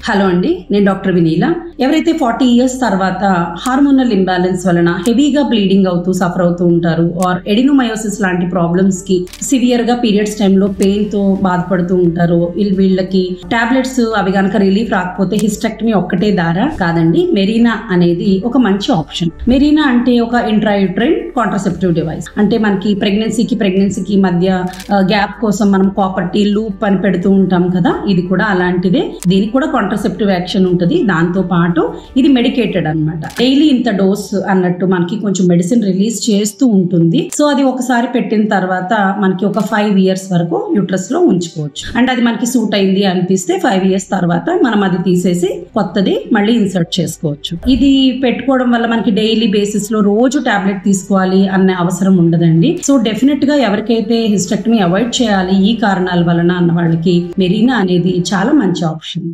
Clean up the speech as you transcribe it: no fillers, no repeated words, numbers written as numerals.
Hello అండి, నేను doctor వినీల. ఎవరైతే 40 ఇయర్స్ తర్వాత హార్మోనల్ ఇంబ్యాలెన్స్ వలన హెవీగా బ్లీడింగ్ అవుతూ సఫర్ అవుతూ ఉంటారు, ఆర్ ఎడినోమయోసిస్ లాంటి ప్రాబ్లమ్స్ కి సివియర్ గా పీరియడ్స్ టైంలో పెయిన్ తో బాధపడుతూ ఉంటారు, వీళ్ళకి టాబ్లెట్స్ అవి కనుక రిలీఫ్ రాకపోతే హిస్టెక్టమీ ఒక్కటే దారా కాదండి, మెరీనా అనేది ఒక మంచి ఆప్షన్. మెరీనా అంటే ఒక ఇంట్రాయూట్రైన్ కాంట్రాసెప్టివ్ డివైస్. అంటే మనకి ప్రెగ్నెన్సీకి మధ్య గ్యాప్ కోసం మనం కాపర్ టీ లూప్ అని పెడుతూ ఉంటాం కదా, ఇది కూడా అలాంటిదే. దీనికి కూడా కాంట్రాసెప్టివ్ యాక్షన్ ఉంటుంది. దాంతో పాటు ఇది మెడికేటెడ్ అన్నమాట. డైలీ ఇంత డోస్ అన్నట్టు మనకి కొంచెం మెడిసిన్ రిలీజ్ చేస్తూ ఉంటుంది. సో అది ఒకసారి పెట్టిన తర్వాత మనకి ఒక 5 ఇయర్స్ వరకు యూట్రస్ లో ఉంచుకోవచ్చు. అండ్ అది మనకి సూట్ అయింది అనిపిస్తే 5 ఇయర్స్ తర్వాత మనం అది తీసేసి కొత్తది మళ్ళీ ఇన్సర్ట్ చేసుకోవచ్చు. ఇది పెట్టుకోవడం వల్ల మనకి డైలీ బేసిస్ లో రోజు టాబ్లెట్ తీసుకోవాలి అనే అవసరం ఉండదండి. సో డెఫినెట్ గా ఎవరికైతే హిస్టెక్టమీ అవాయిడ్ చేయాలి ఈ కారణాల వలన అన్న వాళ్ళకి మెరీనా అనేది చాలా మంచి ఆప్షన్.